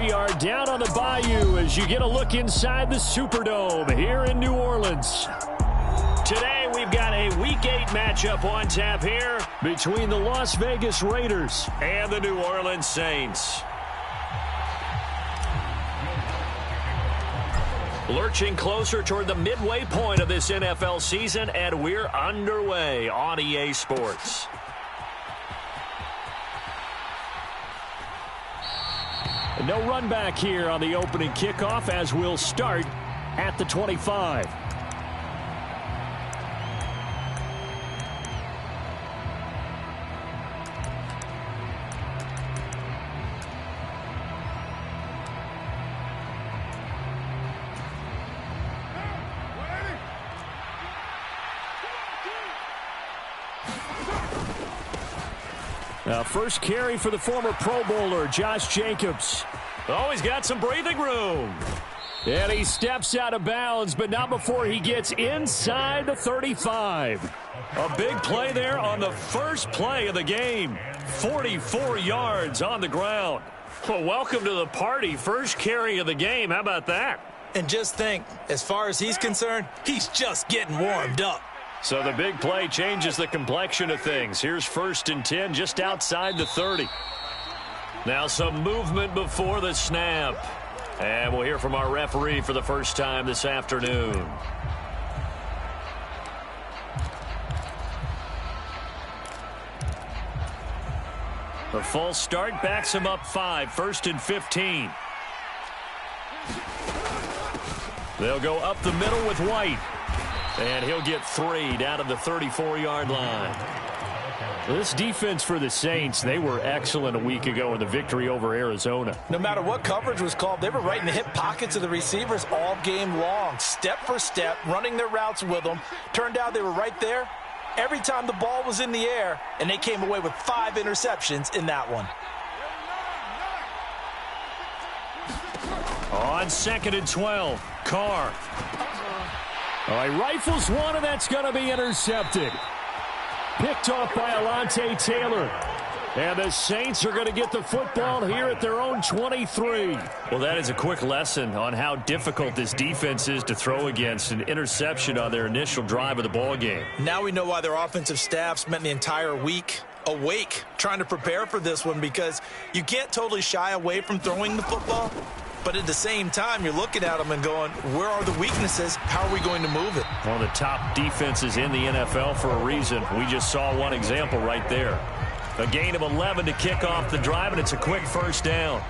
We are down on the bayou as you get a look inside the Superdome here in New Orleans. Today we've got a Week 8 matchup on tap here between the Las Vegas Raiders and the New Orleans Saints. Lurching closer toward the midway point of this NFL season, and we're underway on EA Sports. No run back here on the opening kickoff as we'll start at the 25. First carry for the former Pro Bowler, Josh Jacobs. Oh, he's got some breathing room. And he steps out of bounds, but not before he gets inside the 35. A big play there on the first play of the game. 44 yards on the ground. Well, welcome to the party. First carry of the game. How about that? And just think, as far as he's concerned, he's just getting warmed up. So the big play changes the complexion of things. Here's 1st and 10 just outside the 30. Now some movement before the snap. And we'll hear from our referee for the first time this afternoon. The false start backs him up 5, 1st and 15. They'll go up the middle with White. And he'll get 3 down to the 34-yard line. This defense for the Saints, they were excellent a week ago in the victory over Arizona. No matter what coverage was called, they were right in the hip pockets of the receivers all game long. Step for step, running their routes with them. Turned out they were right there every time the ball was in the air, and they came away with 5 interceptions in that one. On 2nd and 12, Carr. He rifles one, and that's going to be intercepted. Picked off by Alontae Taylor. And the Saints are going to get the football here at their own 23. Well, that is a quick lesson on how difficult this defense is to throw against. An interception on their initial drive of the ball game. Now we know why their offensive staff spent the entire week awake trying to prepare for this one, because you can't totally shy away from throwing the football. But at the same time, you're looking at them and going, where are the weaknesses? How are we going to move it? One of the top defenses in the NFL for a reason. We just saw one example right there. A gain of 11 to kick off the drive, and it's a quick first down.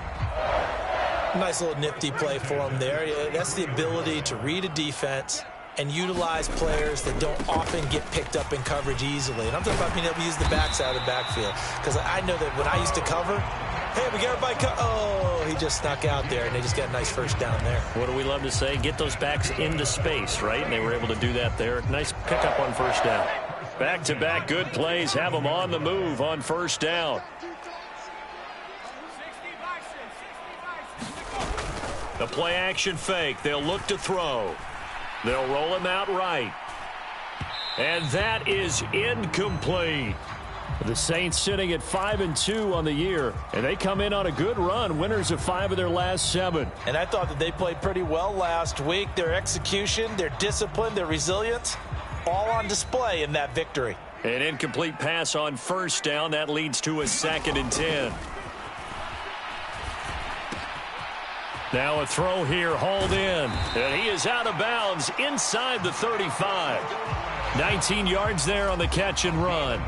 Nice little nifty play for him there. That's the ability to read a defense and utilize players that don't often get picked up in coverage easily. And I'm talking about being able to use the backside of the backfield. Because I know that when I used to cover, hey, we got everybody oh, he just snuck out there, and they just got a nice first down there. What do we love to say? Get those backs into space, right? And they were able to do that there. Nice pickup on first down. Back-to-back good plays have them on the move on first down. The play-action fake. They'll look to throw. They'll roll him out right. And that is incomplete. The Saints sitting at 5-2 on the year, and they come in on a good run, winners of 5 of their last 7. And I thought that they played pretty well last week. Their execution, their discipline, their resilience, all on display in that victory. An incomplete pass on first down. That leads to a 2nd and 10. Now a throw here, hauled in. And he is out of bounds inside the 35. 19 yards there on the catch and run.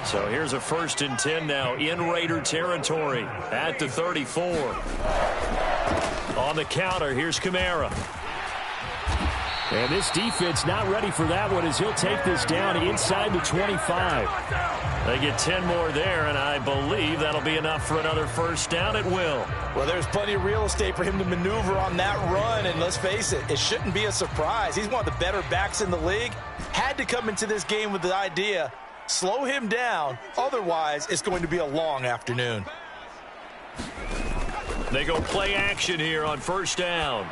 So here's a 1st and 10 now in Raider territory at the 34. On the counter, here's Kamara. And this defense not ready for that one as he'll take this down inside the 25. They get 10 more there, and I believe that'll be enough for another first down. It will. Well, there's plenty of real estate for him to maneuver on that run, and let's face it, it shouldn't be a surprise. He's one of the better backs in the league. Had to come into this game with the idea, slow him down, otherwise it's going to be a long afternoon. They go play action here on first down.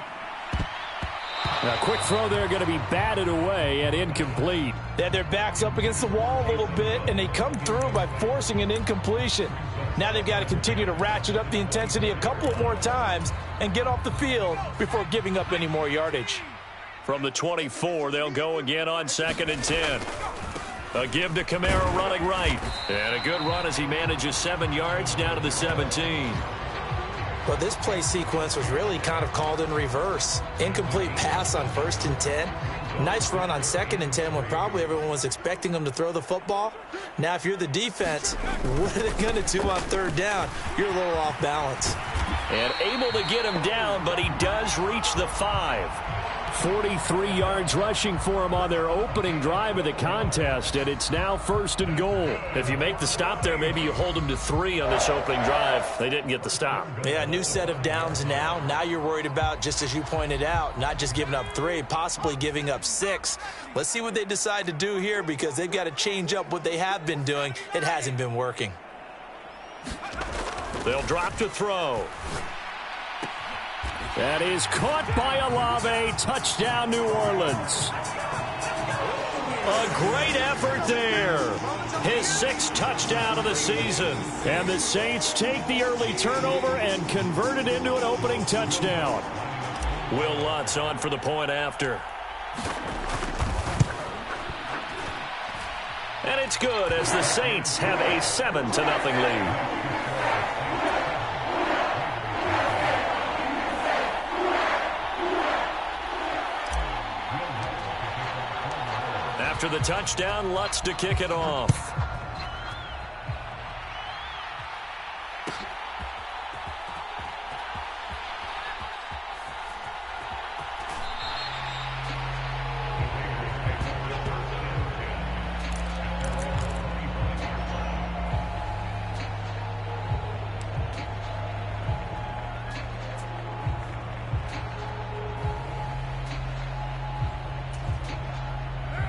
A quick throw there, going to be batted away and incomplete. They had their backs up against the wall a little bit, and they come through by forcing an incompletion. Now they've got to continue to ratchet up the intensity a couple more times and get off the field before giving up any more yardage. From the 24, they'll go again on 2nd and 10. A give to Kamara running right. And a good run as he manages 7 yards down to the 17. Well, this play sequence was really kind of called in reverse. Incomplete pass on 1st and 10. Nice run on 2nd and 10 when probably everyone was expecting him to throw the football. Now, if you're the defense, what are they going to do on 3rd down? You're a little off balance. And able to get him down, but he does reach the 5. 43 yards rushing for him on their opening drive of the contest, and it's now 1st and goal. If you make the stop there, maybe you hold them to 3 on this opening drive. They didn't get the stop. Yeah, new set of downs now. Now you're worried about, just as you pointed out, not just giving up 3, possibly giving up 6. Let's see what they decide to do here, because they've got to change up what they have been doing. It hasn't been working. They'll drop to throw. That is caught by Olave. Touchdown, New Orleans. A great effort there. His 6th touchdown of the season. And the Saints take the early turnover and convert it into an opening touchdown. Will Lutz on for the point after. And it's good as the Saints have a 7-0 lead. After the touchdown, Lutz to kick it off.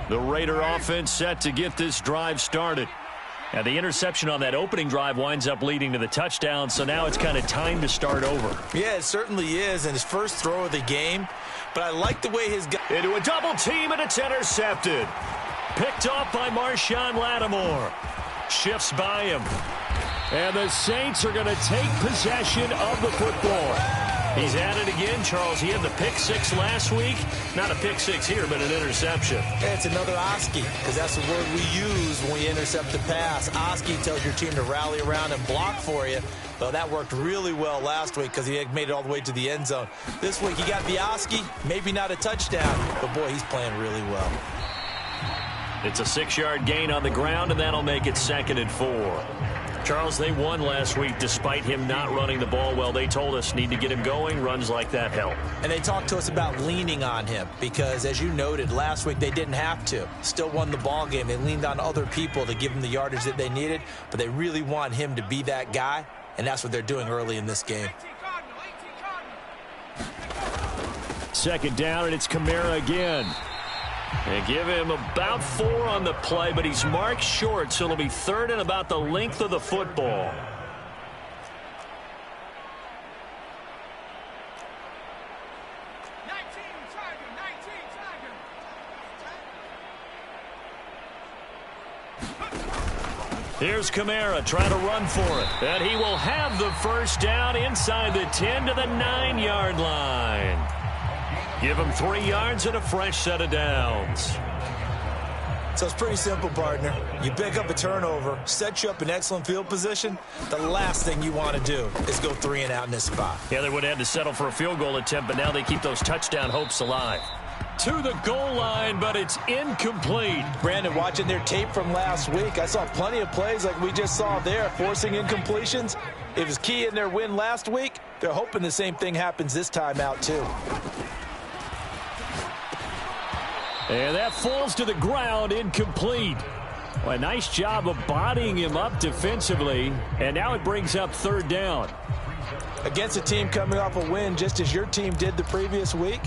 The Raider offense set to get this drive started. And the interception on that opening drive winds up leading to the touchdown, so now it's kind of time to start over. Yeah, it certainly is, and his first throw of the game. But I like the way his guy... Into a double team, and it's intercepted. Picked off by Marshawn Lattimore. Shifts by him. And the Saints are going to take possession of the football. He's at it again, Charles. He had the pick 6 last week. Not a pick 6 here, but an interception. It's another Oski, because that's the word we use when we intercept the pass. Oski tells your team to rally around and block for you. Well, that worked really well last week because he made it all the way to the end zone. This week he got the Oski, maybe not a touchdown, but boy, he's playing really well. It's a 6-yard gain on the ground, and that'll make it 2nd and 4. Charles, they won last week despite him not running the ball well. They told us need to get him going. Runs like that help. And they talked to us about leaning on him because, as you noted, last week they didn't have to. Still won the ball game. They leaned on other people to give them the yardage that they needed, but they really want him to be that guy, and that's what they're doing early in this game. 2nd down, and it's Kamara again. And give him about 4 on the play, but he's marked short, so it'll be 3rd and about the length of the football. Here's Kamara trying to run for it. And he will have the 1st down inside the 10 to the 9-yard line. Give him 3 yards and a fresh set of downs. So it's pretty simple, partner. You pick up a turnover, set you up in excellent field position. The last thing you want to do is go 3 and out in this spot. Yeah, they would have had to settle for a field goal attempt, but now they keep those touchdown hopes alive. To the goal line, but it's incomplete. Brandon, watching their tape from last week, I saw plenty of plays like we just saw there, forcing incompletions. It was key in their win last week. They're hoping the same thing happens this time out, too. And that falls to the ground, incomplete. Well, a nice job of bodying him up defensively, and now it brings up 3rd down. Against a team coming off a win just as your team did the previous week,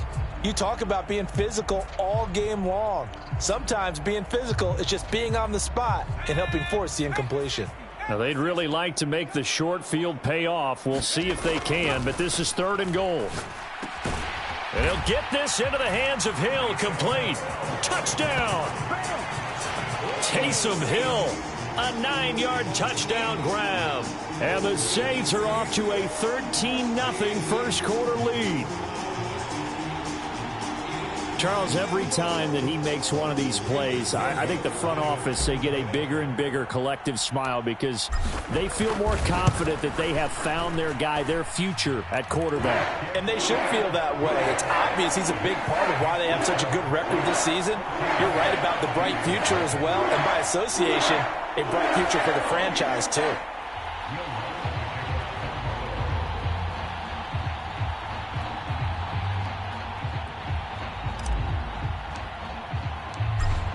you talk about being physical all game long. Sometimes being physical is just being on the spot and helping force the incompletion. Now, they'd really like to make the short field pay off. We'll see if they can, but this is 3rd and goal. And he'll get this into the hands of Hill, complete. Touchdown! Taysom Hill, a 9-yard touchdown grab. And the Saints are off to a 13-0 first quarter lead. Charles, every time that he makes one of these plays, I think the front office, they get a bigger and bigger collective smile because they feel more confident that they have found their guy, their future at quarterback. And they should feel that way. It's obvious he's a big part of why they have such a good record this season. You're right about the bright future as well, and by association, a bright future for the franchise too.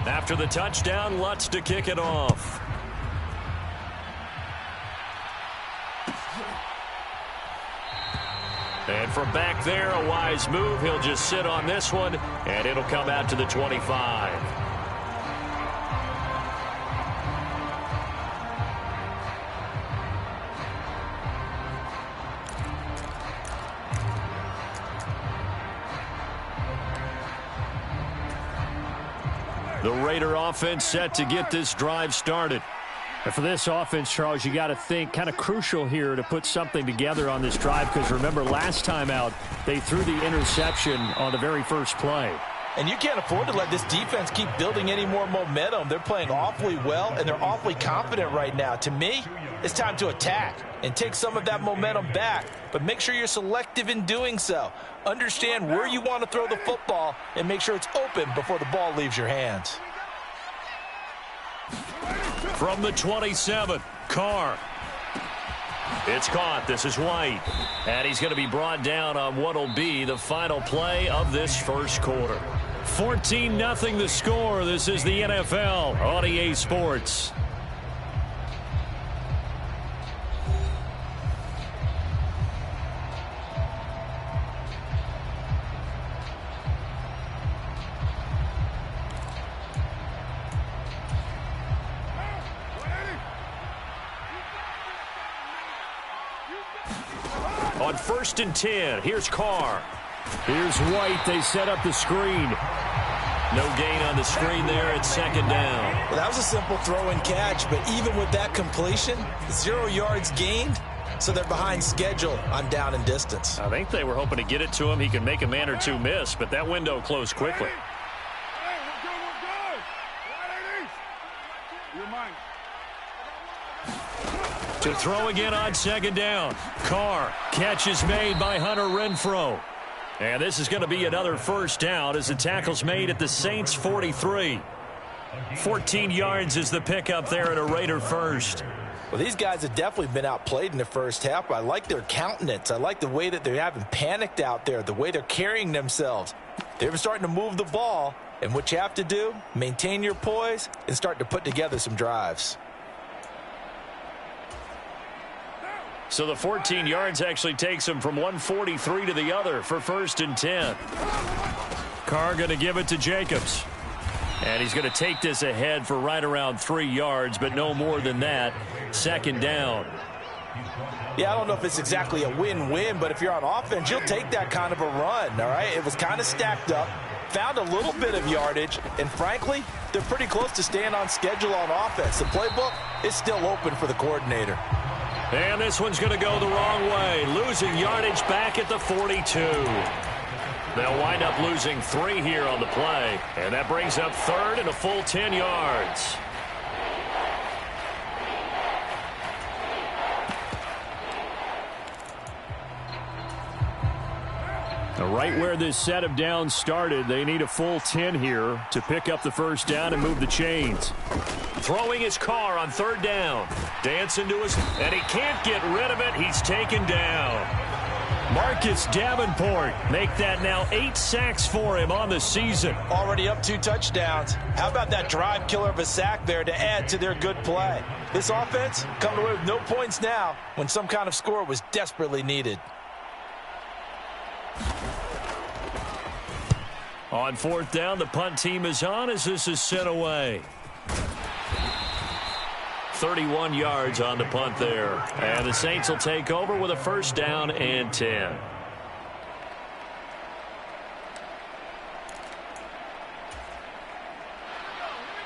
After the touchdown, Lutz to kick it off. And from back there, a wise move. He'll just sit on this one, and it'll come out to the 25. The Raider offense set to get this drive started. And for this offense, Charles, you got to think kind of crucial here to put something together on this drive because remember last time out they threw the interception on the very first play. And you can't afford to let this defense keep building any more momentum. They're playing awfully well, and they're awfully confident right now. To me, it's time to attack and take some of that momentum back. But make sure you're selective in doing so. Understand where you want to throw the football and make sure it's open before the ball leaves your hands. From the 27, Carr. It's caught. This is White. And he's going to be brought down on what will be the final play of this first quarter. 14-0 the score. This is the NFL on EA Sports. On 1st and 10, here's Carr. Here's White. They set up the screen. No gain on the screen there. It's 2nd down. Well, that was a simple throw and catch, but even with that completion, 0 yards gained, so they're behind schedule on down and distance. I think they were hoping to get it to him. He could make a man or two miss, but that window closed quickly. To throw again on 2nd down. Carr. Catch is made by Hunter Renfrow. And this is going to be another first down as the tackle's made at the Saints 43. 14 yards is the pickup there at a Raider first. Well, these guys have definitely been outplayed in the first half. I like their countenance. I like the way that they haven't panicked out there, the way they're carrying themselves. They're starting to move the ball, and what you have to do, maintain your poise and start to put together some drives. So the 14 yards actually takes him from 143 to the other for 1st and 10. Carr going to give it to Jacobs. And he's going to take this ahead for right around 3 yards, but no more than that. 2nd down. Yeah, I don't know if it's exactly a win-win, but if you're on offense, you'll take that kind of a run, all right? It was kind of stacked up, found a little bit of yardage, and frankly, they're pretty close to staying on schedule on offense. The playbook is still open for the coordinator. And this one's going to go the wrong way. Losing yardage back at the 42. They'll wind up losing 3 here on the play. And that brings up 3rd and a full 10 yards. Right where this set of downs started, they need a full 10 here to pick up the first down and move the chains. Throwing his Carr on 3rd down. Dancing to his, and he can't get rid of it. He's taken down. Marcus Davenport make that now 8 sacks for him on the season. Already up 2 touchdowns. How about that drive killer of a sack there to add to their good play? This offense coming away with no points now when some kind of score was desperately needed. On 4th down, the punt team is on as this is sent away. 31 yards on the punt there. And the Saints will take over with a 1st down and 10.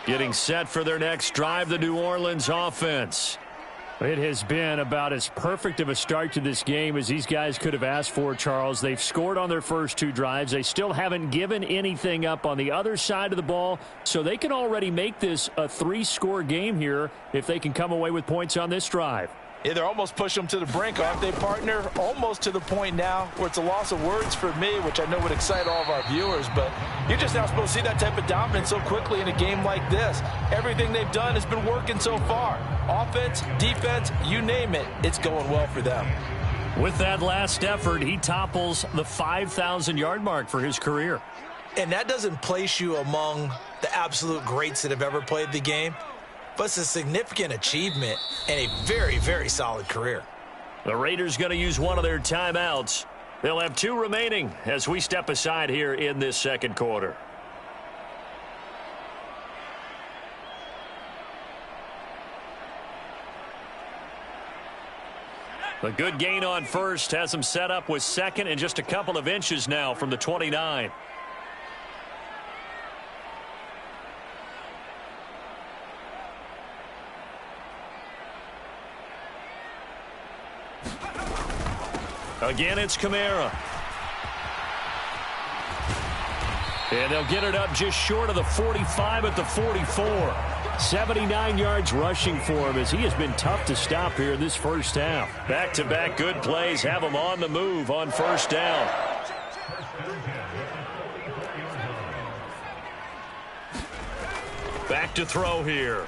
Getting set for their next drive, the New Orleans offense. It has been about as perfect of a start to this game as these guys could have asked for, Charles. They've scored on their first 2 drives. They still haven't given anything up on the other side of the ball, so they can already make this a 3-score game here if they can come away with points on this drive. Yeah, they're almost pushing them to the brink, aren't they, partner? Almost to the point now where it's a loss of words for me, which I know would excite all of our viewers, but you're just now supposed to see that type of dominance so quickly in a game like this. Everything they've done has been working so far. Offense, defense, you name it, it's going well for them. With that last effort, he topples the 5,000-yard mark for his career. And that doesn't place you among the absolute greats that have ever played the game, but it's a significant achievement and a very, very solid career. The Raiders going to use one of their timeouts. They'll have 2 remaining as we step aside here in this second quarter. The good gain on first has them set up with second and just a couple of inches now from the 29. Again, it's Kamara. And they'll get it up just short of the 45 at the 44. 79 yards rushing for him as he has been tough to stop here in this first half. Back-to-back good plays have him on the move on first down. Back to throw here.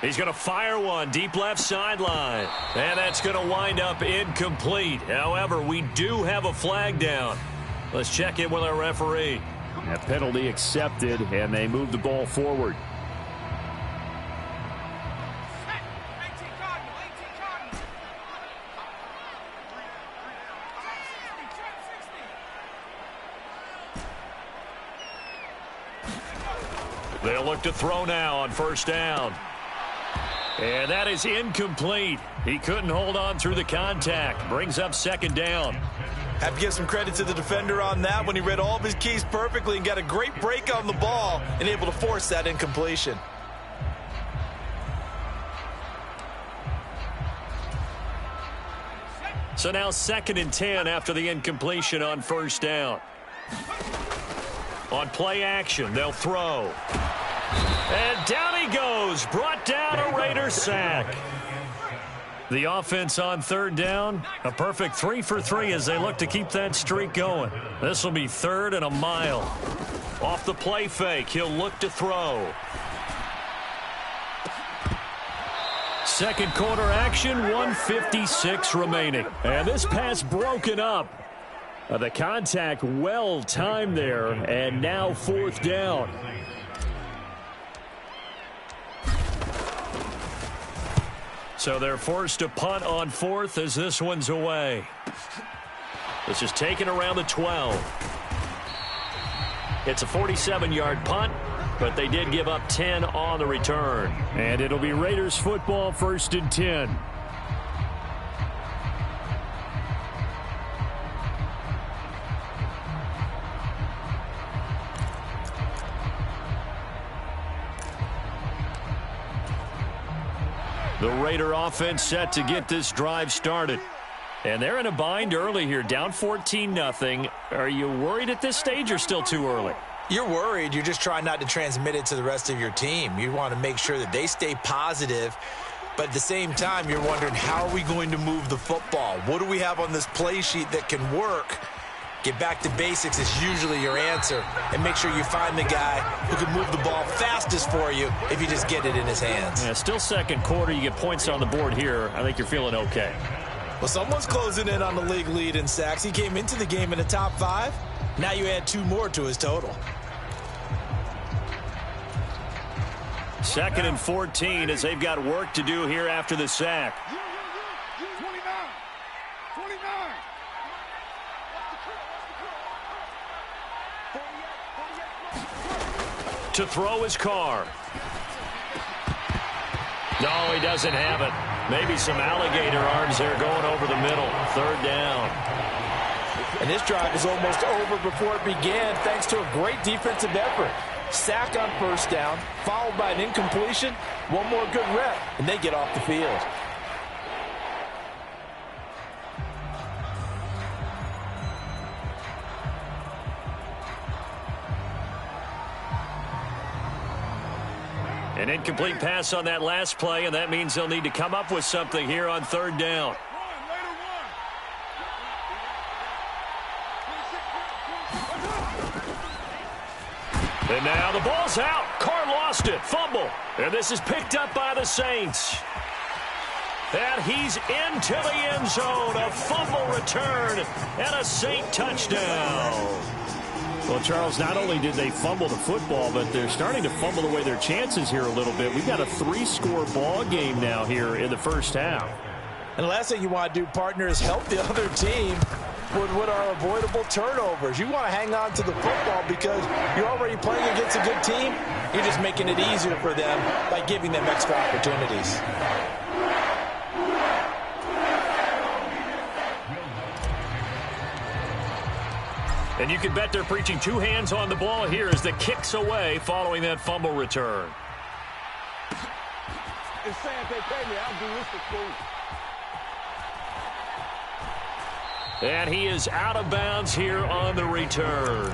He's going to fire one deep left sideline. And that's going to wind up incomplete. However, we do have a flag down. Let's check in with our referee. A penalty accepted, and they move the ball forward. They'll look to throw now on first down. And that is incomplete. He couldn't hold on through the contact. Brings up second down. Have to give some credit to the defender on that when he read all of his keys perfectly and got a great break on the ball and able to force that incompletion. So now 2nd and 10 after the incompletion on first down. On play action, they'll throw. And down he goes. Brought down a Raider sack. The offense on 3rd down. A perfect 3 for 3 as they look to keep that streak going. This will be 3rd and a mile. Off the play fake, he'll look to throw. Second quarter action, 1:56 remaining. And this pass broken up. The contact well timed there, and now 4th down. So they're forced to punt on 4th as this one's away. This is taken around the 12. It's a 47-yard punt, but they did give up 10 on the return. And it'll be Raiders football, 1st and 10. The Raider offense set to get this drive started. And they're in a bind early here, down 14-0. Are you worried at this stage or still too early? You're worried. You're just trying not to transmit it to the rest of your team. You want to make sure that they stay positive. But at the same time, you're wondering, how are we going to move the football? What do we have on this play sheet that can work? Get back to basics is usually your answer. And make sure you find the guy who can move the ball fastest for you if you just get it in his hands. Yeah, still second quarter. You get points on the board here. I think you're feeling okay. Well, someone's closing in on the league lead in sacks. He came into the game in the top 5. Now you add 2 more to his total. 2nd and 14 as they've got work to do here after the sack. 29. To throw his car. No, he doesn't have it. Maybe some alligator arms there going over the middle. 3rd down. And this drive is almost over before it began thanks to a great defensive effort. Sack on first down, followed by an incompletion, one more good rep, and they get off the field. An incomplete pass on that last play, and that means they'll need to come up with something here on third down. And now the ball's out. Carr lost it. Fumble. And this is picked up by the Saints. And he's into the end zone. A fumble return and a Saint touchdown. Well, Charles, not only did they fumble the football, but they're starting to fumble away their chances here a little bit. We've got a 3-score ball game now here in the first half. And the last thing you want to do, partner, is help the other team with what are avoidable turnovers. You want to hang on to the football because you're already playing against a good team. You're just making it easier for them by giving them extra opportunities. And you can bet they're preaching two hands on the ball here as the kick's away following that fumble return. It's saying if they pay me, I'll do this for free. And he is out of bounds here on the return.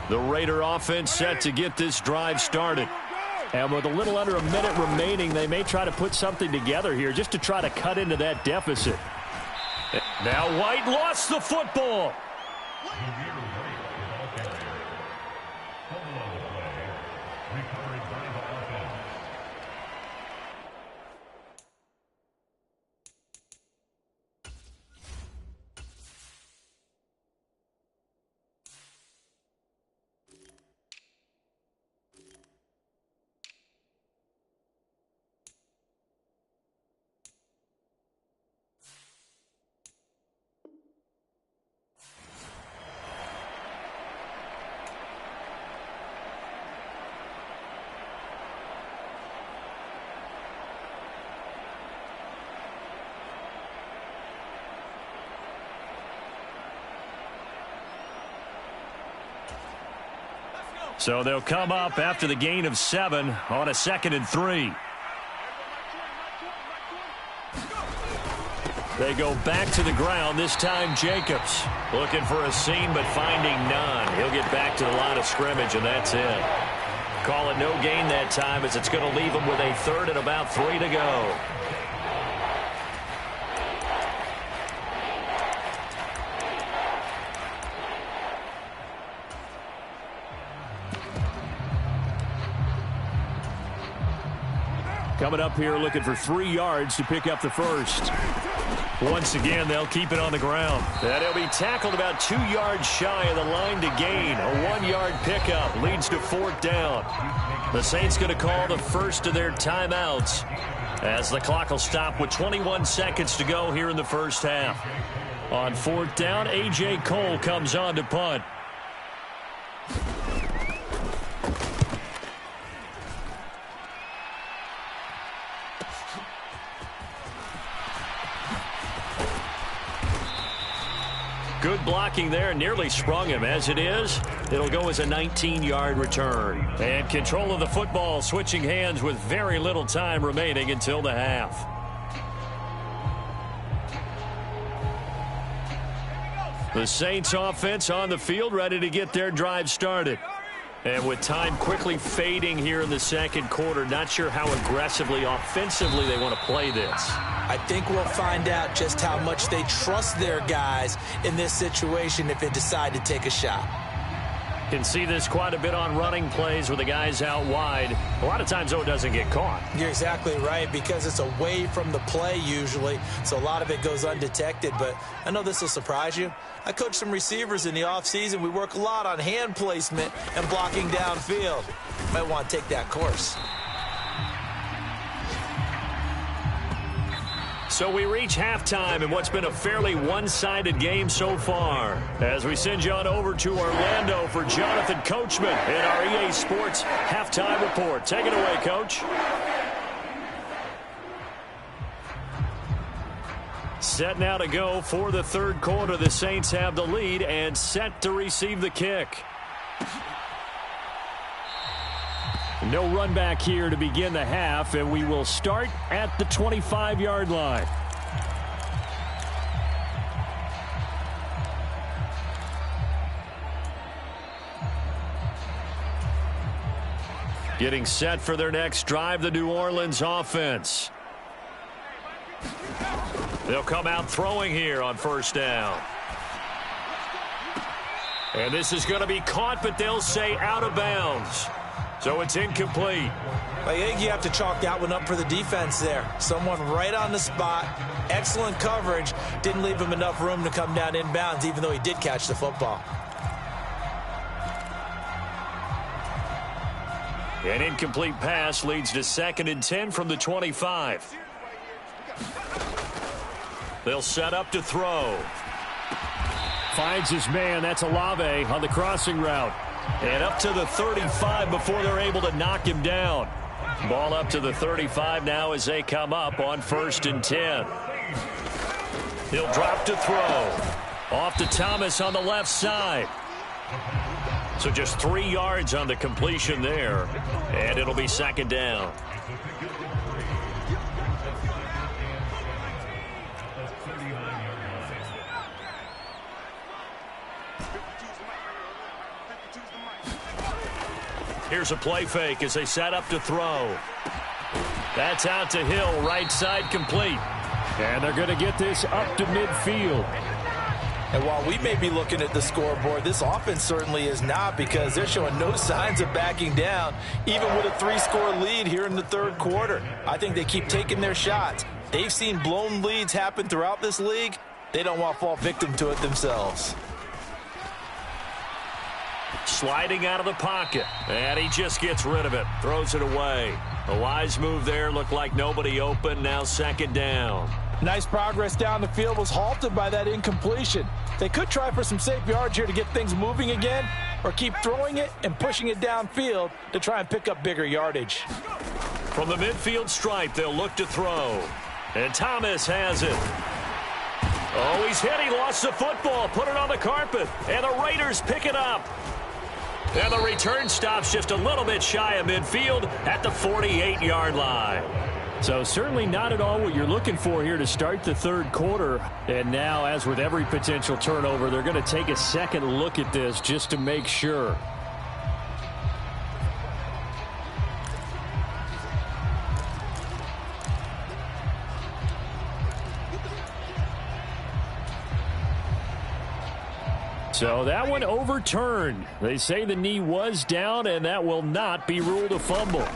The Raider offense set to get this drive started. And with a little under a minute remaining, they may try to put something together here just to try to cut into that deficit. Now White lost the football. So they'll come up after the gain of 7 on a 2nd and 3. They go back to the ground, this time Jacobs. Looking for a seam but finding none. He'll get back to the line of scrimmage, and that's it. Call it no gain that time as it's going to leave them with a 3rd and about 3 to go. Coming up here looking for 3 yards to pick up the first. Once again, they'll keep it on the ground. And he'll be tackled about 2 yards shy of the line to gain. A 1-yard pickup leads to 4th down. The Saints going to call the first of their timeouts as the clock will stop with 21 seconds to go here in the first half. On 4th down, A.J. Cole comes on to punt. Good blocking there, nearly sprung him. As it is, it'll go as a 19-yard return. And control of the football switching hands with very little time remaining until the half. The Saints offense on the field ready to get their drive started. And with time quickly fading here in the second quarter, not sure how aggressively, offensively they want to play this. I think we'll find out just how much they trust their guys in this situation if they decide to take a shot. Can see this quite a bit on running plays with the guys out wide. A lot of times, though, it doesn't get caught. You're exactly right, because it's away from the play usually, so a lot of it goes undetected. But I know this will surprise you. I coach some receivers in the offseason. We work a lot on hand placement and blocking downfield. Might want to take that course. So we reach halftime in what's been a fairly one-sided game so far. As we send you on over to Orlando for Jonathan Coachman in our EA Sports Halftime Report. Take it away, Coach. Set now to go for the third quarter. The Saints have the lead and set to receive the kick. No run back here to begin the half, and we will start at the 25-yard line. Getting set for their next drive, the New Orleans offense. They'll come out throwing here on first down. And this is going to be caught, but they'll say out of bounds. So it's incomplete. I think you have to chalk that one up for the defense there. Someone right on the spot. Excellent coverage. Didn't leave him enough room to come down inbounds, even though he did catch the football. An incomplete pass leads to 2nd and 10 from the 25. They'll set up to throw. Finds his man. That's Olave on the crossing route. And up to the 35 before they're able to knock him down. Ball up to the 35 now as they come up on 1st and 10. He'll drop to throw. Off to Thomas on the left side. So just 3 yards on the completion there. And it'll be 2nd down. Here's a play fake as they set up to throw. That's out to Hill, right side complete. And they're going to get this up to midfield. And while we may be looking at the scoreboard, this offense certainly is not, because they're showing no signs of backing down, even with a 3-score lead here in the third quarter. I think they keep taking their shots. They've seen blown leads happen throughout this league. They don't want to fall victim to it themselves. Sliding out of the pocket, and he just gets rid of it, throws it away. A wise move there, looked like nobody open, now 2nd down. Nice progress down the field, was halted by that incompletion. They could try for some safe yards here to get things moving again, or keep throwing it and pushing it downfield to try and pick up bigger yardage. From the midfield stripe, they'll look to throw. And Thomas has it. Oh, he's hit. He lost the football, put it on the carpet, and the Raiders pick it up. And the return stops just a little bit shy of midfield at the 48-yard line. So certainly not at all what you're looking for here to start the third quarter. And now, as with every potential turnover, they're going to take a second look at this just to make sure. So that one overturned. They say the knee was down, and that will not be ruled a fumble.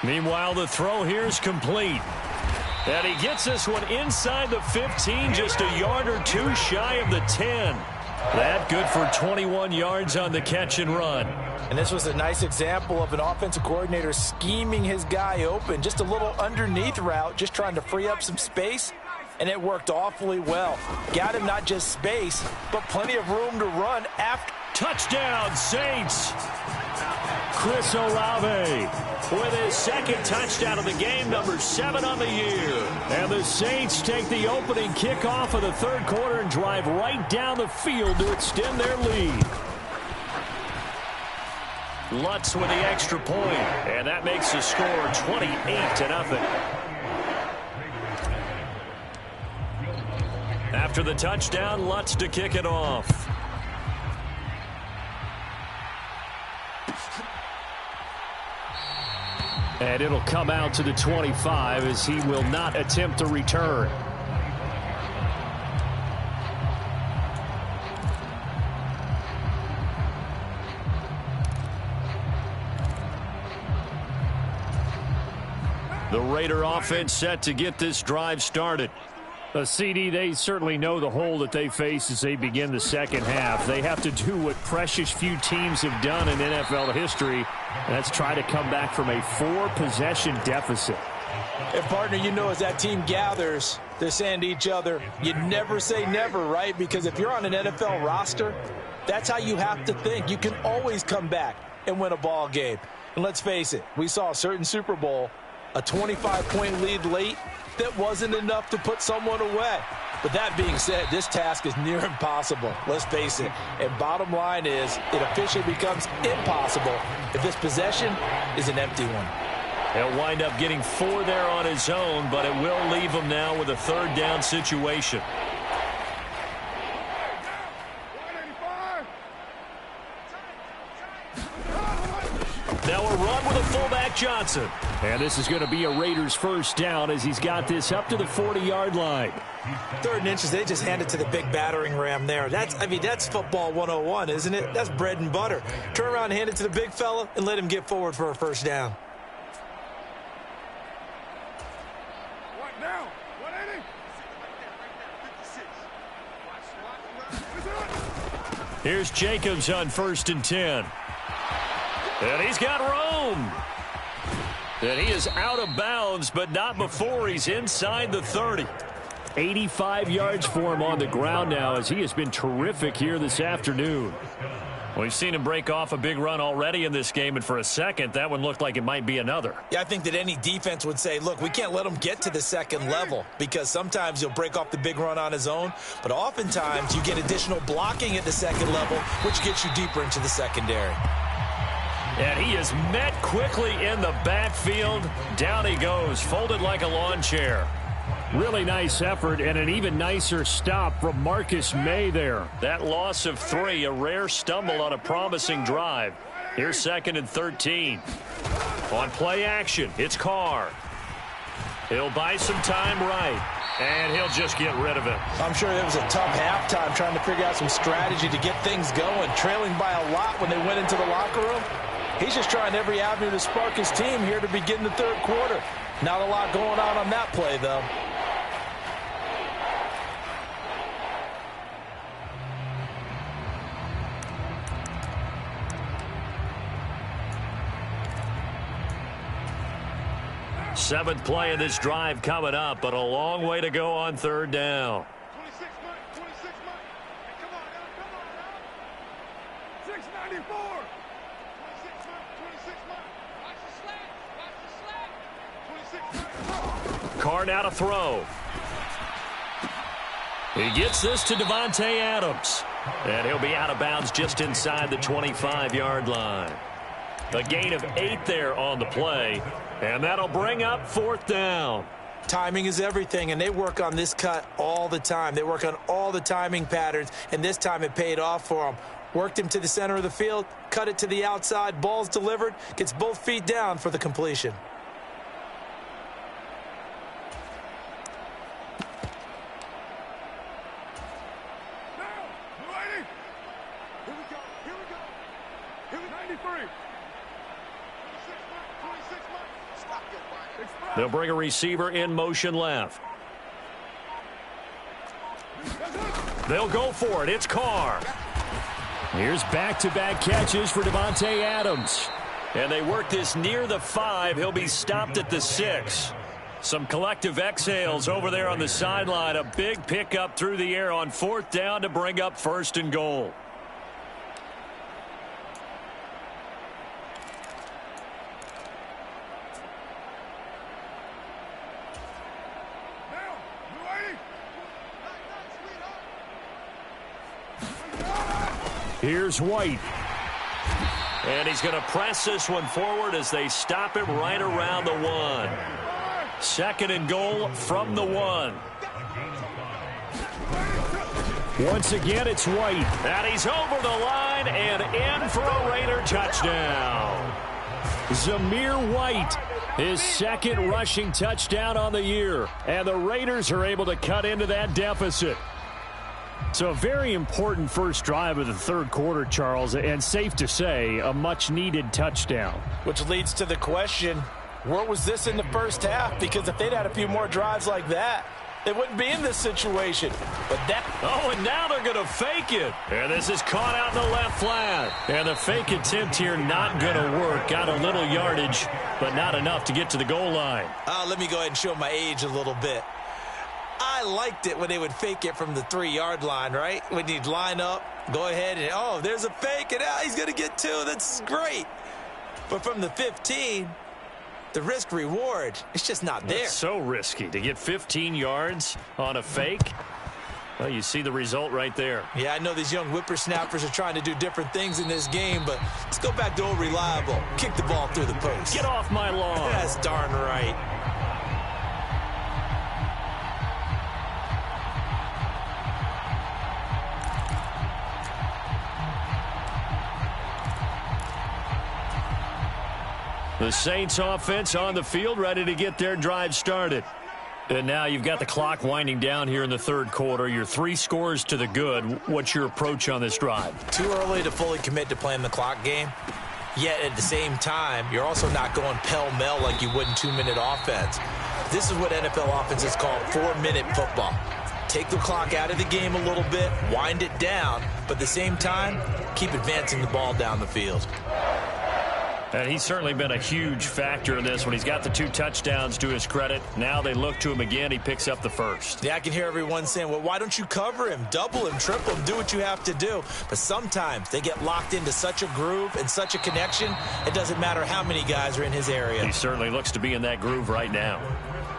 Meanwhile, the throw here is complete. And he gets this one inside the 15, just a yard or two shy of the 10. That good for 21 yards on the catch and run. And this was a nice example of an offensive coordinator scheming his guy open. Just a little underneath route, just trying to free up some space. And it worked awfully well. Got him not just space, but plenty of room to run after. Touchdown, Saints. Chris Olave with his 2nd touchdown of the game, number 7 on the year. And the Saints take the opening kickoff of the third quarter and drive right down the field to extend their lead. Lutz with the extra point, and that makes the score 28-0. After the touchdown, Lutz to kick it off. And it'll come out to the 25 as he will not attempt to return. The Raider offense set to get this drive started. CD, they certainly know the hole that they face as they begin the second half. They have to do what precious few teams have done in NFL history, and that's try to come back from a 4-possession deficit. And, partner, you know, as that team gathers, they're saying to each other, you never say never, right? Because if you're on an NFL roster, that's how you have to think. You can always come back and win a ball game. And let's face it, we saw a certain Super Bowl, a 25-point lead late, that wasn't enough to put someone away. But that being said, this task is near impossible. Let's face it. And bottom line is, it officially becomes impossible if this possession is an empty one. He'll wind up getting 4 there on his own, but it will leave him now with a third down situation. Now a run with a fullback Johnson. And this is going to be a Raiders first down as he's got this up to the 40-yard line. 3rd and inches, they just hand it to the big battering ram there. That's football 101, isn't it? That's bread and butter. Turn around and hand it to the big fella and let him get forward for a first down. What now? 180? Here's Jacobs on 1st and 10. And he's got room. And he is out of bounds, but not before he's inside the 30. 85 yards for him on the ground now as he has been terrific here this afternoon. We've seen him break off a big run already in this game, and for a second, that one looked like it might be another. Yeah, I think that any defense would say, look, we can't let him get to the second level because sometimes he'll break off the big run on his own, but oftentimes you get additional blocking at the second level, which gets you deeper into the secondary. And he is met quickly in the backfield. Down he goes, folded like a lawn chair. Really nice effort and an even nicer stop from Marcus May there. That loss of 3, a rare stumble on a promising drive. Here's 2nd and 13. On play action, it's Carr. He'll buy some time right, and he'll just get rid of it. I'm sure it was a tough halftime trying to figure out some strategy to get things going, trailing by a lot when they went into the locker room. He's just trying every avenue to spark his team here to begin the 3rd quarter. Not a lot going on that play, though. Seventh play of this drive coming up, but a long way to go on 3rd down. 26 months. Hey, come on now. 694. 26 months. Watch the slant. 26 months. Carr now to throw. He gets this to Davante Adams. And he'll be out of bounds just inside the 25-yard line. A gain of 8 there on the play. And that'll bring up 4th down. Timing is everything, and they work on this cut all the time. They work on all the timing patterns, and this time it paid off for them. Worked him to the center of the field, cut it to the outside, ball's delivered, gets both feet down for the completion. Now, 280. Here we go. Here we go. 93. 26 months. Stop your body. They'll bring a receiver in motion left. They'll go for it. It's Carr. Here's back-to-back catches for Davante Adams. And they work this near the 5. He'll be stopped at the 6. Some collective exhales over there on the sideline. A big pickup through the air on 4th down to bring up 1st and goal. Here's White. And he's going to press this one forward as they stop him right around the 1. 2nd and goal from the 1. Once again, it's White. And he's over the line and in for a Raider touchdown. Zamir White, his 2nd rushing touchdown on the year. And the Raiders are able to cut into that deficit. So a very important first drive of the 3rd quarter, Charles, and safe to say, a much-needed touchdown. Which leads to the question, where was this in the first half? Because if they'd had a few more drives like that, they wouldn't be in this situation. But that... Oh, and now they're going to fake it. And this is caught out in the left flat. And the fake attempt here not going to work. Got a little yardage, but not enough to get to the goal line. Let me go ahead and show my age a little bit. I liked it when they would fake it from the 3-yard line, right? When you'd line up, go ahead and, oh, there's a fake, and he's going to get 2. That's great. But from the 15, the risk-reward, it's just not there. It's so risky to get 15 yards on a fake. Well, you see the result right there. Yeah, I know these young whippersnappers are trying to do different things in this game, but let's go back to old reliable. Kick the ball through the post. Get off my lawn. That's darn right. The Saints offense on the field, ready to get their drive started. And now you've got the clock winding down here in the third quarter. You're 3 scores to the good. What's your approach on this drive? Too early to fully commit to playing the clock game. Yet at the same time, you're also not going pell-mell like you would in 2-minute offense. This is what NFL offenses call 4-minute football. Take the clock out of the game a little bit, wind it down, but at the same time, keep advancing the ball down the field. And he's certainly been a huge factor in this when he's got the 2 touchdowns to his credit. Now they look to him again. He picks up the first. Yeah, I can hear everyone saying, well, why don't you cover him, double him, triple him, do what you have to do. But sometimes they get locked into such a groove and such a connection, it doesn't matter how many guys are in his area. He certainly looks to be in that groove right now.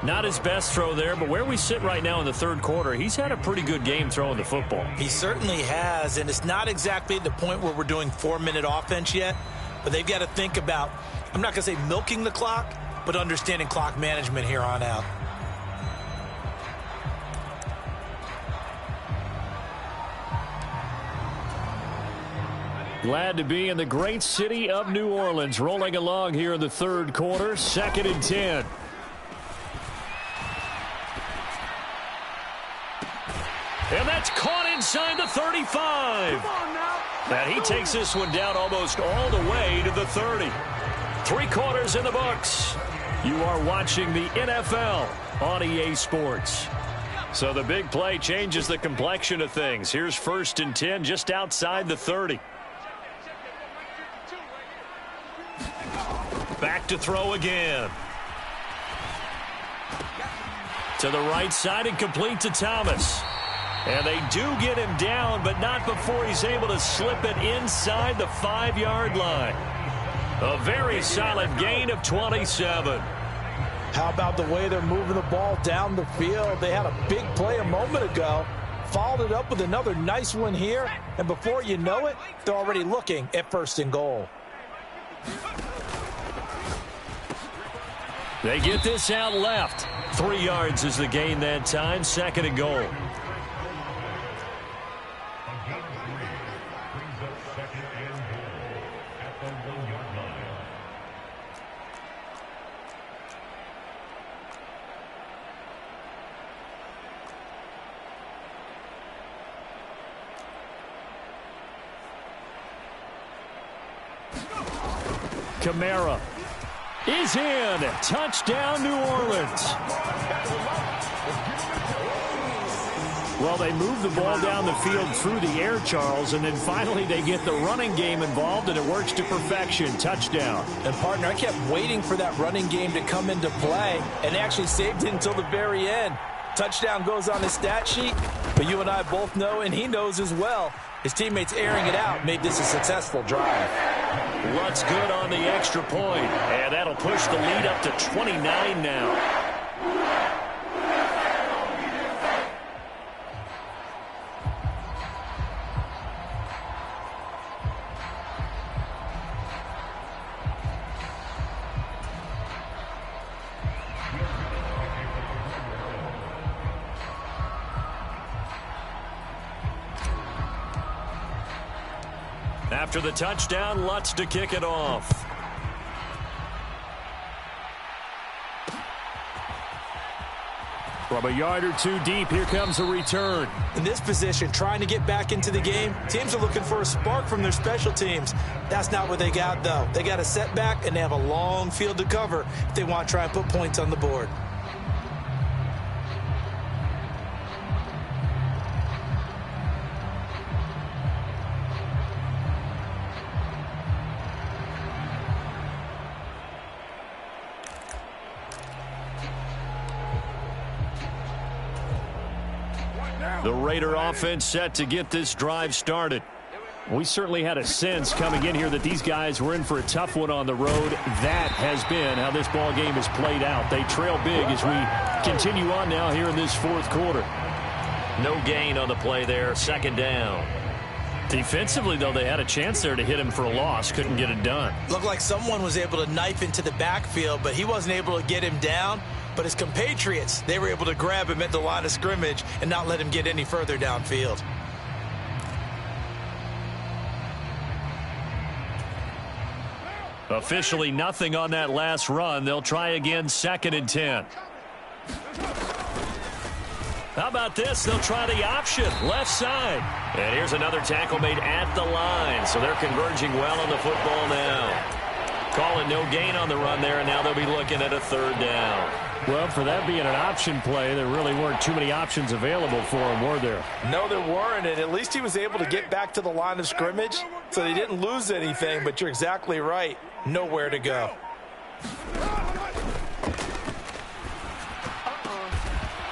Not his best throw there, but where we sit right now in the third quarter, he's had a pretty good game throwing the football. He certainly has, and it's not exactly the point where we're doing 4-minute offense yet. But they've got to think about, I'm not going to say milking the clock, but understanding clock management here on out. Glad to be in the great city of New Orleans, rolling along here in the third quarter, 2nd and 10. And that's caught inside the 35. And he takes this one down almost all the way to the 30. 3 quarters in the books. You are watching the NFL on EA Sports. So the big play changes the complexion of things. Here's 1st and 10 just outside the 30. Back to throw again. To the right side and complete to Thomas. And they do get him down, but not before he's able to slip it inside the 5-yard line. A very solid gain of 27. How about the way they're moving the ball down the field? They had a big play a moment ago, followed it up with another nice one here, and before you know it, they're already looking at 1st and goal. They get this out left. 3 yards is the gain that time, 2nd and goal. Kamara is in. Touchdown, New Orleans. Well, they move the ball down the field through the air, Charles, and then finally they get the running game involved, and it works to perfection. Touchdown. And, partner, I kept waiting for that running game to come into play, and actually saved it until the very end. Touchdown goes on his stat sheet, but you and I both know, and he knows as well, his teammates airing it out made this a successful drive. Lutz good on the extra point, and that'll push the lead up to 29 now. After the touchdown, Lutz to kick it off. From a yard or two deep, here comes a return. In this position, trying to get back into the game, teams are looking for a spark from their special teams. That's not what they got, though. They got a setback, and they have a long field to cover if they want to try and put points on the board. The Raider offense set to get this drive started. We certainly had a sense coming in here that these guys were in for a tough one on the road. That has been how this ball game has played out. They trail big as we continue on now here in this fourth quarter. No gain on the play there, second down. Defensively, though, they had a chance there to hit him for a loss. Couldn't get it done. Looked like someone was able to knife into the backfield, but he wasn't able to get him down. But his compatriots, they were able to grab him at the line of scrimmage and not let him get any further downfield. Officially nothing on that last run. They'll try again, 2nd and 10. How about this? They'll try the option, left side. And here's another tackle made at the line. So they're converging well on the football now. Calling no gain on the run there, and now they'll be looking at a 3rd down. Well, for that being an option play, there really weren't too many options available for him, were there? No, there weren't, and at least he was able to get back to the line of scrimmage, so they didn't lose anything, but you're exactly right. Nowhere to go.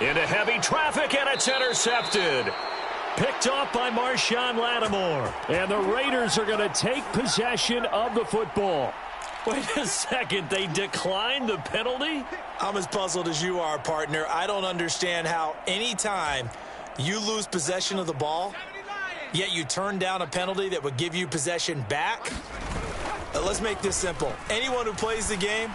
Into heavy traffic, and it's intercepted. Picked off by Marshawn Lattimore. And the Raiders are going to take possession of the football. Wait a second, they declined the penalty? I'm as puzzled as you are, partner. I don't understand how any time you lose possession of the ball, yet you turn down a penalty that would give you possession back. Let's make this simple. Anyone who plays the game,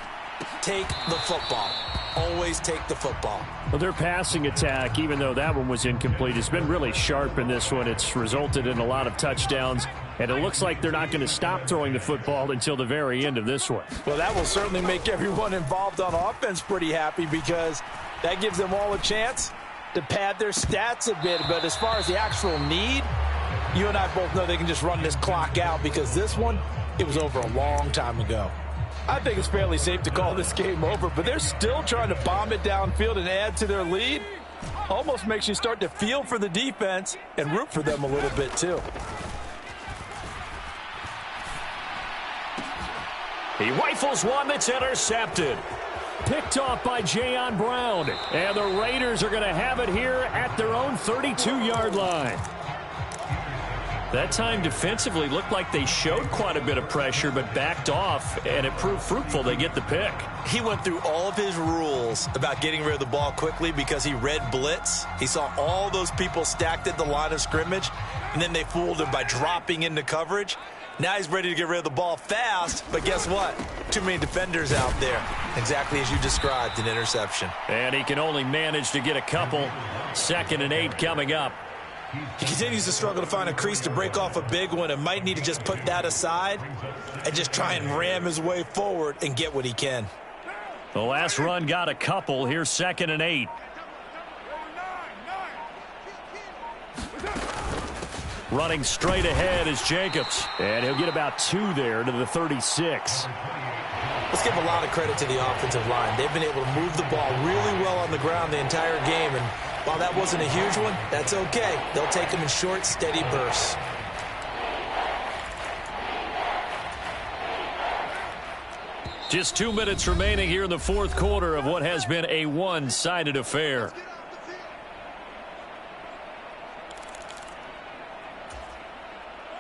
take the football. Always take the football. Well, their passing attack, even though that one was incomplete, has been really sharp in this one. It's resulted in a lot of touchdowns, and it looks like they're not going to stop throwing the football until the very end of this one. Well, that will certainly make everyone involved on offense pretty happy because that gives them all a chance to pad their stats a bit. But as far as the actual need, you and I both know they can just run this clock out because this one, it was over a long time ago. I think it's fairly safe to call this game over, but they're still trying to bomb it downfield and add to their lead. Almost makes you start to feel for the defense and root for them a little bit too. He rifles one that's intercepted. Picked off by Jayon Brown. And the Raiders are going to have it here at their own 32-yard line. That time defensively looked like they showed quite a bit of pressure but backed off, and it proved fruitful. They get the pick. He went through all of his rules about getting rid of the ball quickly because he read blitz. He saw all those people stacked at the line of scrimmage, and then they fooled him by dropping into coverage. Now he's ready to get rid of the ball fast, but guess what? Too many defenders out there. Exactly as you described, an interception. And he can only manage to get a couple. 2nd and 8 coming up. He continues to struggle to find a crease to break off a big one and might need to just put that aside and just try and ram his way forward and get what he can. The last run got a couple. Here's 2nd and 8. Running straight ahead is Jacobs. And he'll get about 2 there to the 36. Let's give a lot of credit to the offensive line. They've been able to move the ball really well on the ground the entire game. And while that wasn't a huge one, that's okay. They'll take them in short, steady bursts. Just 2 minutes remaining here in the fourth quarter of what has been a one-sided affair.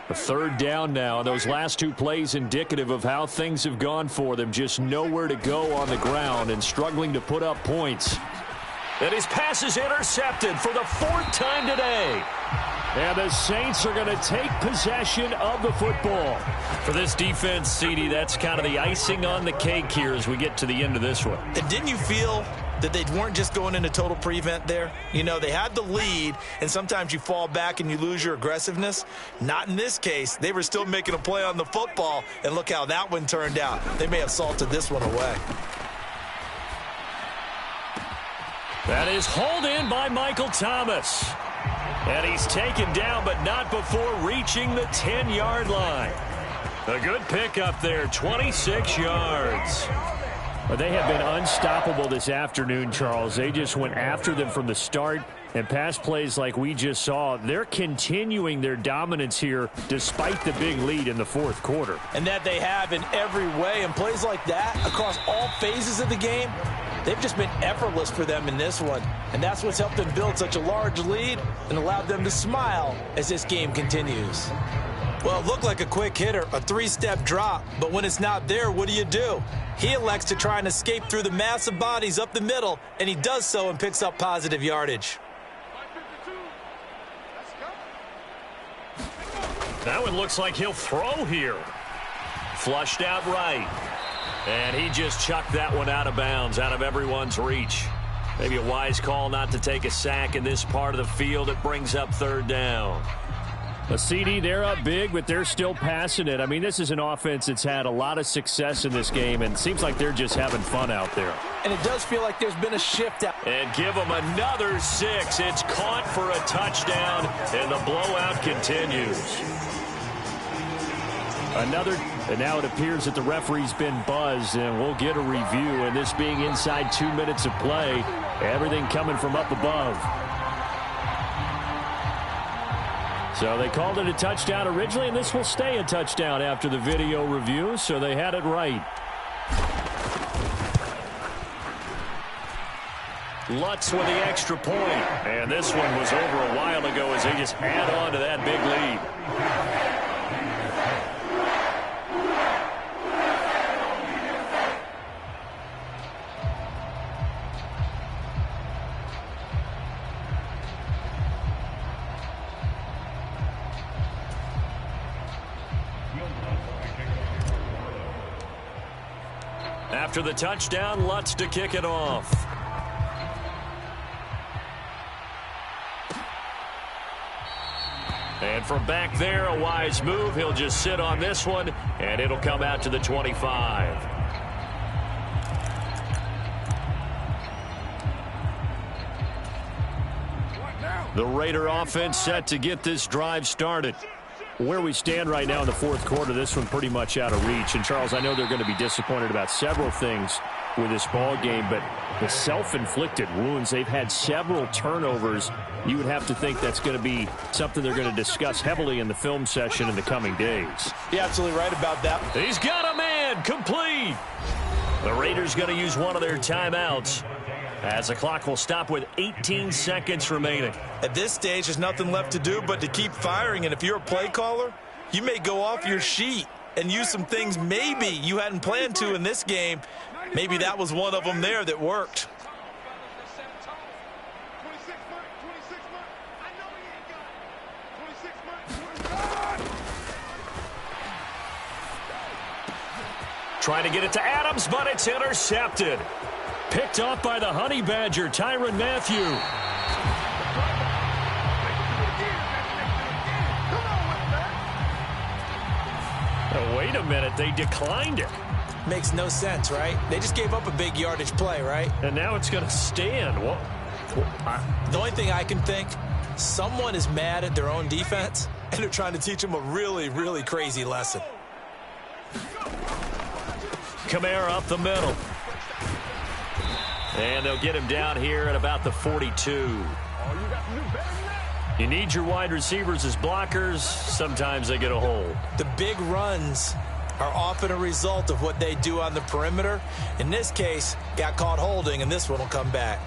A 3rd down now. Those last 2 plays indicative of how things have gone for them. Just nowhere to go on the ground and struggling to put up points. And his pass is intercepted for the 4th time today. And the Saints are going to take possession of the football. For this defense, CD, that's kind of the icing on the cake here as we get to the end of this one. And didn't you feel that they weren't just going into total prevent there? You know, they had the lead, and sometimes you fall back and you lose your aggressiveness. Not in this case. They were still making a play on the football, and look how that one turned out. They may have salted this one away. That is hauled in by Michael Thomas. And he's taken down, but not before reaching the 10-yard line. A good pickup there, 26 yards. But they have been unstoppable this afternoon, Charles. They just went after them from the start. And pass plays like we just saw, they're continuing their dominance here despite the big lead in the fourth quarter. And that they have in every way. And plays like that across all phases of the game, They've just been effortless for them in this one, and that's what's helped them build such a large lead and allowed them to smile as this game continues. Well, it looked like a quick hitter, a three-step drop, but when it's not there, what do? He elects to try and escape through the mass of bodies up the middle, and he does so and picks up positive yardage. That one looks like he'll throw here. Flushed out right. And he just chucked that one out of bounds, out of everyone's reach. Maybe a wise call not to take a sack in this part of the field. It brings up third down. A CD, they're up big, but they're still passing it. I mean, this is an offense that's had a lot of success in this game, and it seems like they're just having fun out there. And it does feel like there's been a shift out. And give them another 6. It's caught for a touchdown, and the blowout continues. And now it appears that the referee's been buzzed, and we'll get a review. And this being inside 2 minutes of play, everything coming from up above. So they called it a touchdown originally, and this will stay a touchdown after the video review, so they had it right. Lutz with the extra point. And this one was over a while ago as they just add on to that big lead. After the touchdown, Lutz to kick it off. And from back there, a wise move. He'll just sit on this one, and it'll come out to the 25. The Raider offense set to get this drive started. Where we stand right now in the fourth quarter, this one pretty much out of reach. And, Charles, I know they're going to be disappointed about several things with this ball game, but the self-inflicted wounds, they've had several turnovers. You would have to think that's going to be something they're going to discuss heavily in the film session in the coming days. You're absolutely right about that. He's got a man, complete. The Raiders going to use one of their timeouts as the clock will stop with 18 seconds remaining. At this stage, there's nothing left to do but to keep firing. And if you're a play caller, you may go off your sheet and use some things maybe you hadn't planned to in this game. Maybe that was one of them there that worked. Trying to get it to Adams, but it's intercepted. Picked off by the Honey Badger, Tyrann Mathieu. Oh, wait a minute, they declined it. Makes no sense, right? They just gave up a big yardage play, right? And now it's going to stand. The only thing I can think, someone is mad at their own defense, and they're trying to teach them a really, really crazy lesson. Kamara up the middle. And they'll get him down here at about the 42. You need your wide receivers as blockers. Sometimes they get a hold. The big runs are often a result of what they do on the perimeter. In this case, got caught holding, and this one will come back.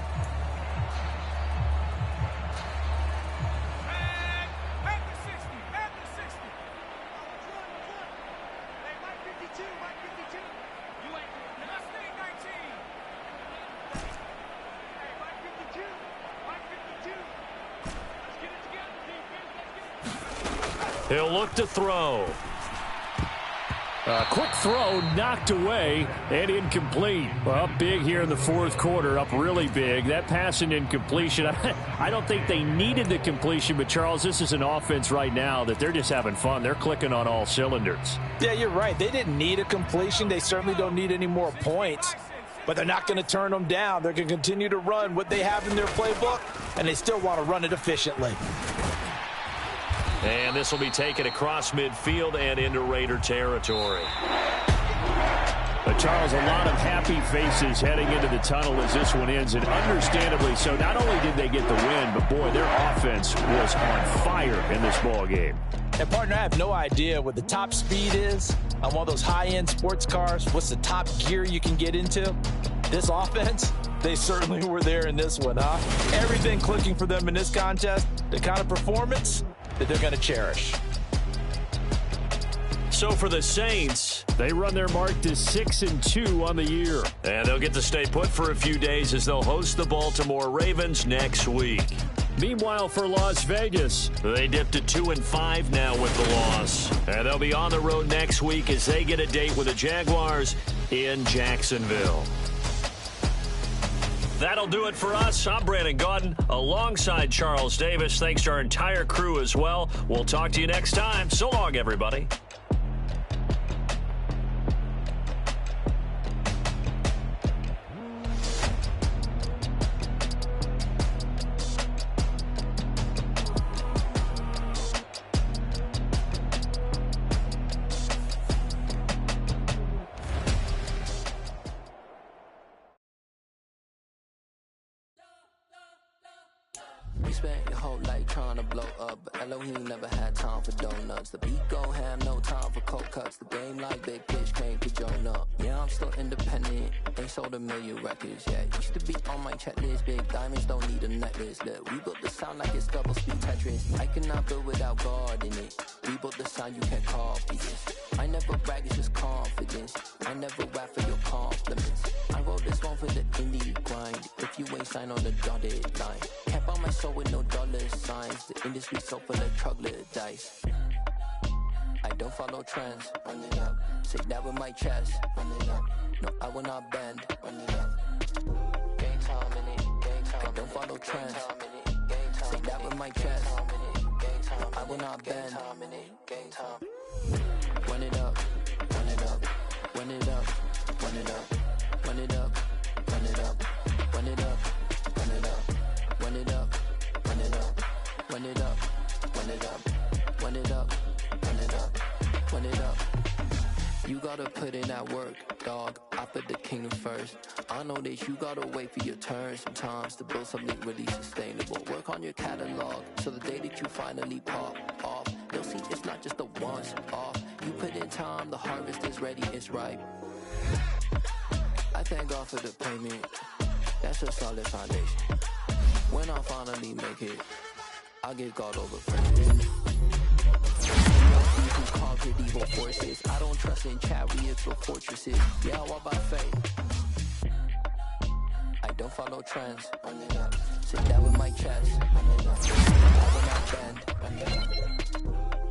He'll look to throw. Quick throw knocked away and incomplete. Well, up big here in the fourth quarter, up really big. That pass and incompletion, I don't think they needed the completion, but Charles, this is an offense right now that they're just having fun. They're clicking on all cylinders. Yeah, you're right. They didn't need a completion. They certainly don't need any more points, but they're not going to turn them down. They're going to continue to run what they have in their playbook, and they still want to run it efficiently. And this will be taken across midfield and into Raider territory. But Charles, a lot of happy faces heading into the tunnel as this one ends, and understandably so. Not only did they get the win, but boy, their offense was on fire in this ball game. And partner, I have no idea what the top speed is on one of those high-end sports cars. What's the top gear you can get into? This offense, they certainly were there in this one, huh? Everything clicking for them in this contest, the kind of performance that they're going to cherish. So for the Saints, they run their mark to 6-2 on the year. And they'll get to stay put for a few days as they'll host the Baltimore Ravens next week. Meanwhile, for Las Vegas, they dipped to 2-5 now with the loss. And they'll be on the road next week as they get a date with the Jaguars in Jacksonville. That'll do it for us. I'm Brandon Gaudin alongside Charles Davis. Thanks to our entire crew as well. We'll talk to you next time. So long, everybody. You spent your whole life trying to blow up, but Elohim never had time for donuts. The beat go ham, no time for cold cuts. The game like Big Pitch came to join up. Yeah, I'm still independent, ain't sold a million records yet. Used to be on my checklist, big diamonds don't need a necklace. Look, we built the sound like it's double speed Tetris. I cannot build without God in it. We built the sound, you can't copy this. I never brag, it's just confidence. I never rap for your compliments. I wrote this one for the indie grind. If you ain't signed on the dotted line, can't buy my soul with no dollar signs. The industry so full of troglodytes. I don't follow trends. Run it up. Say that with my chest. Run it up. No, I will not bend. Run it up. Game time in it. Game time. I don't follow trends. Say that with my chest. No, I will not bend. Game time. Run it up. Run it up. Run it up. Run it up. Run it up. Run it up. Run it up. Run it up. Run it up. Run it up. Run it up. Run it up. Run it up. Run it up. Run it up. You gotta put in that work, dog. I put the kingdom first. I know that you gotta wait for your turn sometimes to build something really sustainable. Work on your catalog so the day that you finally pop off, you'll see it's not just a once off. You put in time, the harvest is ready, it's ripe. I thank God for the payment. That's a solid foundation. When I finally make it, I'll give God all the praise. Who conquered evil forces? I don't trust in chariots or fortresses. Yeah, I walk by faith. I don't follow trends. Run it up. Sit down with my chest. Run it up. I will not bend.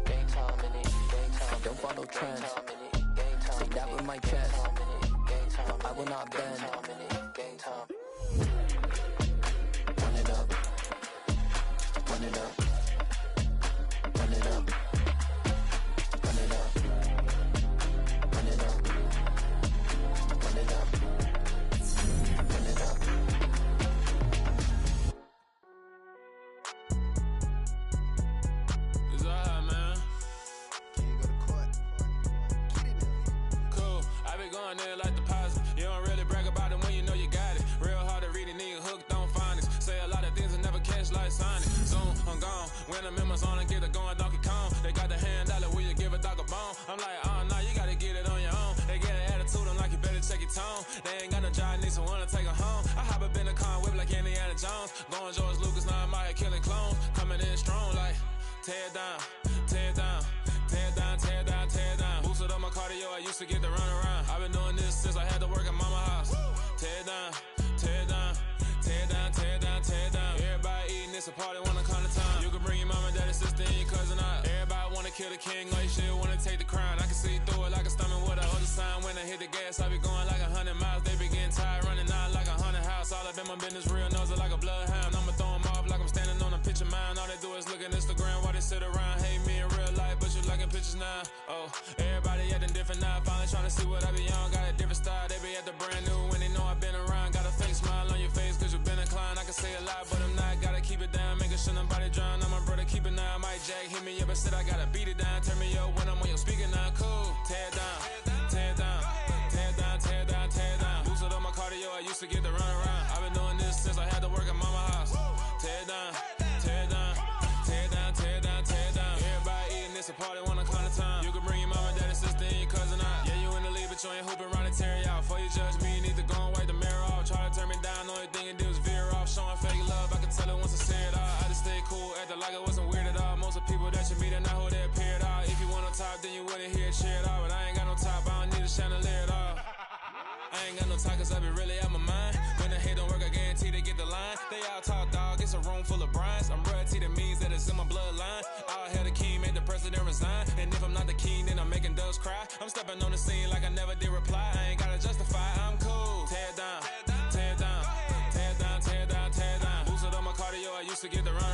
Game time in it. Game time. I don't follow trends. Sit down with my chest. I will not bend. Game time. Run it up. Run it up. Run it up. Run it up. Run it up. Run it up. Run it up. It's alright, man. Cool. I be going there like deposit. You don't really brag about it when you know you got it. Real hard to read a nigga hooked on phonics. Say a lot of things and never catch like Sonic. Zoom, I'm gone. When the members on and get it going Donkey Kong. They got the hand dollar, will you give a dog a bone? I'm like, oh no, you gotta get it on your own. They get an attitude, I'm like, you better check your tone. They ain't got no job, need someone to take her home. I hop up in the car, whip like Indiana Jones. Going George Lucas, now I'm out here killing clones. Coming in strong like, tear down, tear down, tear down, tear down, tear down. Boosted up my cardio, I used to get to run around. I've been doing this since I had to work at mama house. Tear down, tear down, tear down, tear down, tear down. Everybody eating, it's a party, wanna come to town. You can bring your mama, daddy, sister, and your cousin out. Everybody wanna kill the king, like shit, wanna take the crown. I can see through it like a stomach with a other sign. When I hit the gas, I be going like 100 miles. They be getting tired, running out like 100 house. All up in my business, real nose it like a bloodhound. I'ma throw them off like I'm standing on a picture mound. All they do is look at Instagram while they sit around. Hate me in real life, but you liking pictures now. Oh, everybody acting different now. Finally trying to see what I be on. Got a different style, they be at the brand new when they know I've been around. Got a fake smile on your face cause you been inclined. I can say a lot, but I'm not. Gotta keep it down, making sure nobody drown. I'm my brother, keep it now. Mike Jack hit me up and said I gotta beat it down. Turn me up when I'm on your speaker now. Cool, tear down, tear down, tear down, tear down, tear down. Boosted up my cardio, I used to get to run around. I've been doing this since I had to work at mama house. Tear down, tear down, tear down, tear down, tear down. Everybody eating, it's a party, wanna come to town. You can bring your mama, daddy, sister, and your cousin out. Yeah, you in the league, but you ain't hooping around and tear you out. Before you judge me, you need to go and wipe the mirror off. acting like it wasn't weird at all. Most of the people that you meet are not who they appear at all. If you want on top, then you wouldn't hear a cheer at all. But I ain't got no top, I don't need a chandelier at all. I ain't got no talk, cause I be really out my mind. When the hate don't work, I guarantee they get the line. They all talk, dog, it's a room full of brinds. I'm royalty, that means that it's in my bloodline. All hell the king, made the president resign. And if I'm not the king, then I'm making doves cry. I'm stepping on the scene like I never did reply. I ain't gotta justify, I'm cool. Tear it down, tear it down, tear it down, tear it down, tear it down. Boosted on my cardio, I used to get the run.